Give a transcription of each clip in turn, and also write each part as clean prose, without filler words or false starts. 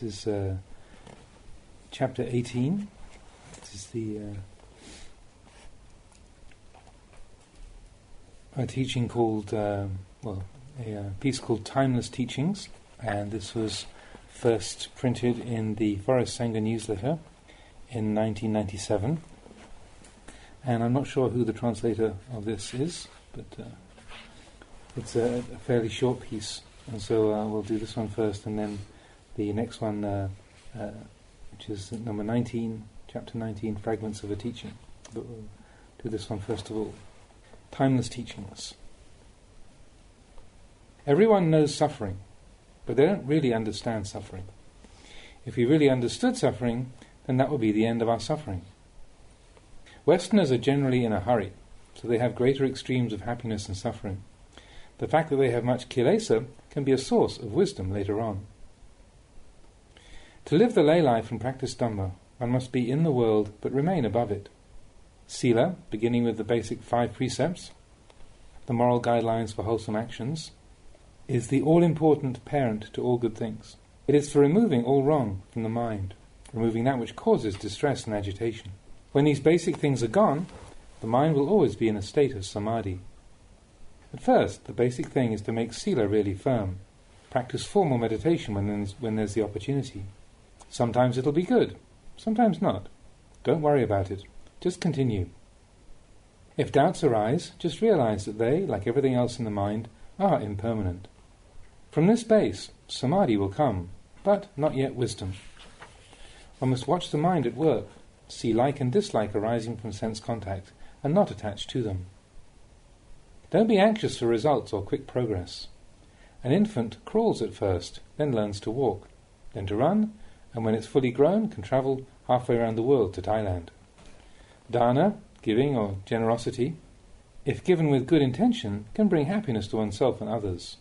This is chapter 18. This is the a teaching called, a piece called Timeless Teachings, and this was first printed in the Forest Sangha newsletter in 1997. And I'm not sure who the translator of this is, but it's a fairly short piece, and so we'll do this one first, and then the next one, which is number 19, chapter 19, Fragments of a Teaching. But we'll do this one first of all. Timeless Teachings. Everyone knows suffering, but they don't really understand suffering. If we really understood suffering, then that would be the end of our suffering. Westerners are generally in a hurry, so they have greater extremes of happiness and suffering. The fact that they have much kilesa can be a source of wisdom later on. To live the lay life and practice Dhamma, one must be in the world but remain above it. Sila, beginning with the basic 5 precepts, the moral guidelines for wholesome actions, is the all-important parent to all good things. It is for removing all wrong from the mind, removing that which causes distress and agitation. When these basic things are gone, the mind will always be in a state of samadhi. At first, the basic thing is to make sila really firm. Practice formal meditation when there's the opportunity. Sometimes it'll be good, sometimes not. Don't worry about it. Just continue. If doubts arise, just realize that they, like everything else in the mind, are impermanent. From this base, samadhi will come, but not yet wisdom. One must watch the mind at work, see like and dislike arising from sense contact, and not attach to them. Don't be anxious for results or quick progress. An infant crawls at first, then learns to walk, then to run, and when it's fully grown, can travel halfway around the world to Thailand. Dana, giving or generosity, if given with good intention, can bring happiness to oneself and others.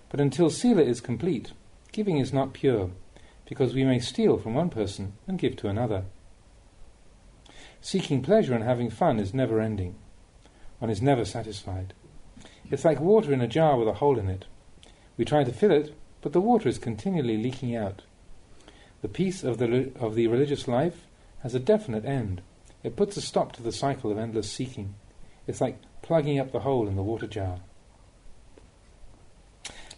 But until sila is complete, giving is not pure, because we may steal from one person and give to another. Seeking pleasure and having fun is never ending. One is never satisfied. It's like water in a jar with a hole in it. We try to fill it, but the water is continually leaking out. The peace of the religious life has a definite end. It puts a stop to the cycle of endless seeking. It's like plugging up the hole in the water jar.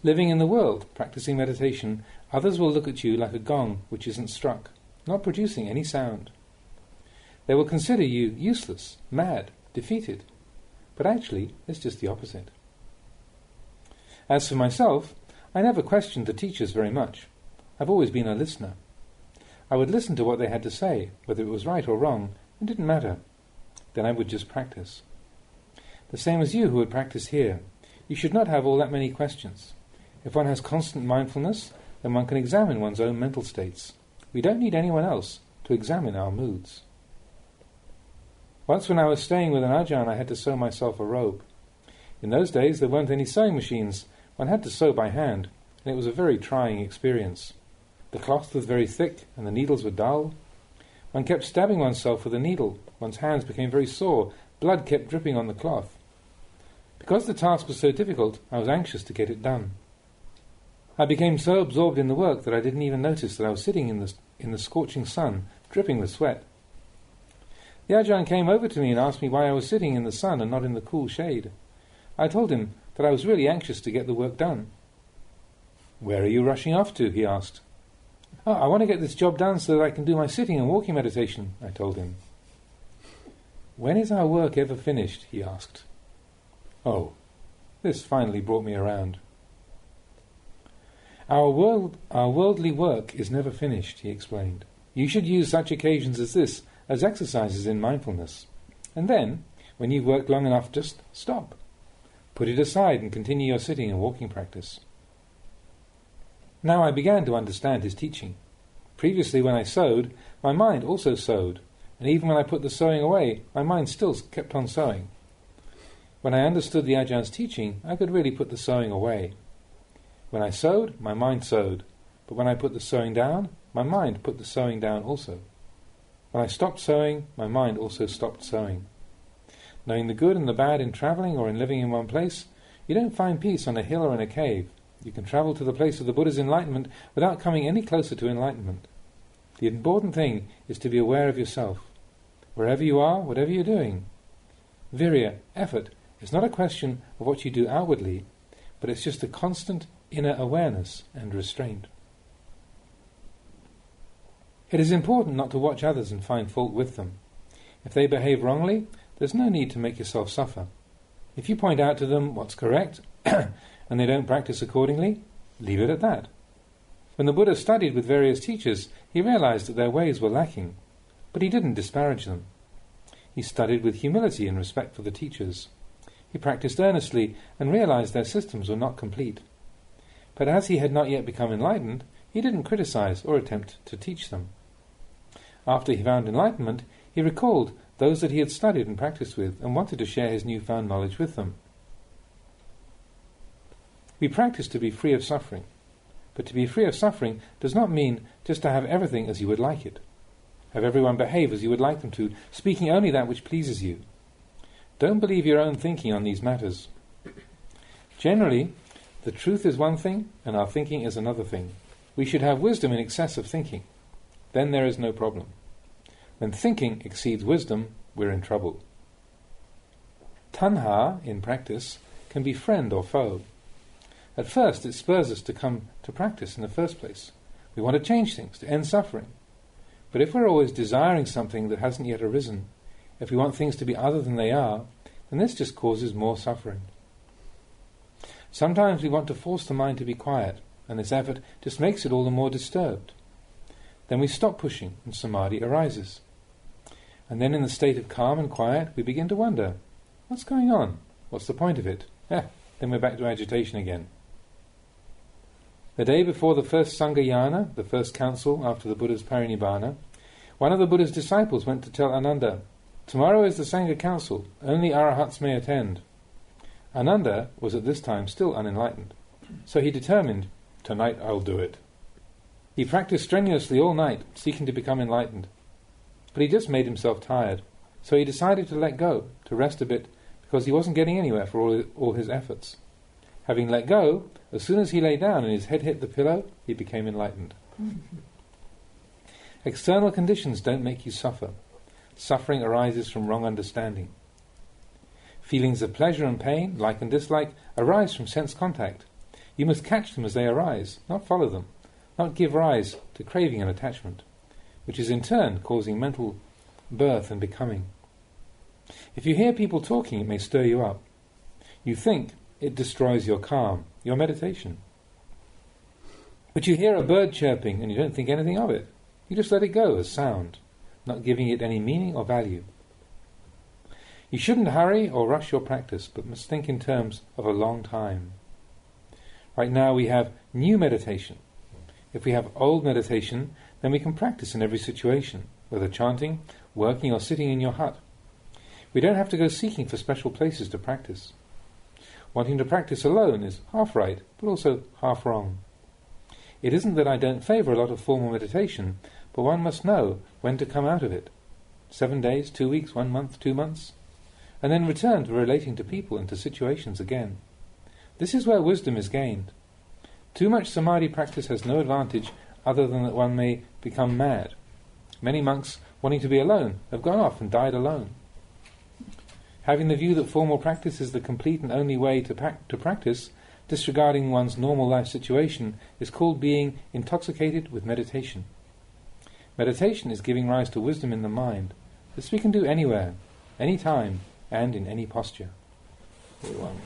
Living in the world, practicing meditation, others will look at you like a gong which isn't struck, not producing any sound. They will consider you useless, mad, defeated. But actually, it's just the opposite. As for myself, I never questioned the teachers very much. I've always been a listener. I would listen to what they had to say, whether it was right or wrong. It didn't matter. Then I would just practice. The same as you who would practice here. You should not have all that many questions. If one has constant mindfulness, then one can examine one's own mental states. We don't need anyone else to examine our moods. Once when I was staying with an Ajahn, I had to sew myself a robe. In those days there weren't any sewing machines. One had to sew by hand, and it was a very trying experience. The cloth was very thick, and the needles were dull. One kept stabbing oneself with a needle. One's hands became very sore. Blood kept dripping on the cloth. Because the task was so difficult, I was anxious to get it done. I became so absorbed in the work that I didn't even notice that I was sitting in the scorching sun, dripping with sweat. The Ajahn came over to me and asked me why I was sitting in the sun and not in the cool shade. I told him that I was really anxious to get the work done. "Where are you rushing off to?" he asked. "Oh, I want to get this job done so that I can do my sitting and walking meditation," I told him. "When is our work ever finished?" he asked. Oh, this finally brought me around. Our worldly work is never finished," he explained. "You should use such occasions as this as exercises in mindfulness. And then, when you've worked long enough, just stop. Put it aside and continue your sitting and walking practice." Now I began to understand his teaching. Previously, when I sewed, my mind also sewed, and even when I put the sewing away, my mind still kept on sewing. When I understood the Ajahns' teaching, I could really put the sewing away. When I sewed, my mind sewed, but when I put the sewing down, my mind put the sewing down also. When I stopped sewing, my mind also stopped sewing. Knowing the good and the bad in travelling or in living in one place, you don't find peace on a hill or in a cave, You can travel to the place of the Buddha's enlightenment without coming any closer to enlightenment. The important thing is to be aware of yourself. Wherever you are, whatever you're doing. Virya, effort, is not a question of what you do outwardly, but it's just a constant inner awareness and restraint. It is important not to watch others and find fault with them. If they behave wrongly, there's no need to make yourself suffer. If you point out to them what's correct, and they don't practice accordingly, leave it at that. When the Buddha studied with various teachers, he realized that their ways were lacking, but he didn't disparage them. He studied with humility and respect for the teachers. He practiced earnestly and realized their systems were not complete. But as he had not yet become enlightened, he didn't criticize or attempt to teach them. After he found enlightenment, he recalled those that he had studied and practiced with and wanted to share his newfound knowledge with them. We practice to be free of suffering, but to be free of suffering does not mean just to have everything as you would like it. Have everyone behave as you would like them to, speaking only that which pleases you. Don't believe your own thinking on these matters. Generally, the truth is one thing and our thinking is another thing. We should have wisdom in excess of thinking. Then there is no problem. When thinking exceeds wisdom, we're in trouble. Tanha, in practice, can be friend or foe. At first, it spurs us to come to practice in the first place. We want to change things, to end suffering. But if we're always desiring something that hasn't yet arisen, if we want things to be other than they are, then this just causes more suffering. Sometimes we want to force the mind to be quiet, and this effort just makes it all the more disturbed. Then we stop pushing, and samadhi arises. And then in the state of calm and quiet, we begin to wonder, what's going on? What's the point of it? Then we're back to agitation again. The day before the first Sanghayana, the first council after the Buddha's parinibbana, one of the Buddha's disciples went to tell Ananda, "Tomorrow is the Sangha council, only arahats may attend." Ananda was at this time still unenlightened, so he determined, "Tonight I'll do it." He practiced strenuously all night, seeking to become enlightened. But he just made himself tired, so he decided to let go, to rest a bit, because he wasn't getting anywhere for all his efforts. Having let go, as soon as he lay down and his head hit the pillow, he became enlightened. External conditions don't make you suffer. Suffering arises from wrong understanding. Feelings of pleasure and pain, like and dislike, arise from sense contact. You must catch them as they arise, not follow them, not give rise to craving and attachment, which is in turn causing mental birth and becoming. If you hear people talking, it may stir you up. You think it destroys your calm, your meditation. But you hear a bird chirping and you don't think anything of it. You just let it go as sound, not giving it any meaning or value. You shouldn't hurry or rush your practice, but must think in terms of a long time. Right now we have new meditation. If we have old meditation, then we can practice in every situation, whether chanting, working or sitting in your hut. We don't have to go seeking for special places to practice. Wanting to practice alone is half right, but also half wrong. It isn't that I don't favour a lot of formal meditation, but one must know when to come out of it. 7 days, 2 weeks, 1 month, 2 months, and then return to relating to people and to situations again. This is where wisdom is gained. Too much samadhi practice has no advantage other than that one may become mad. Many monks, wanting to be alone, have gone off and died alone. Having the view that formal practice is the complete and only way to practice, disregarding one's normal life situation, is called being intoxicated with meditation. Meditation is giving rise to wisdom in the mind. This we can do anywhere, any time, and in any posture. Everyone.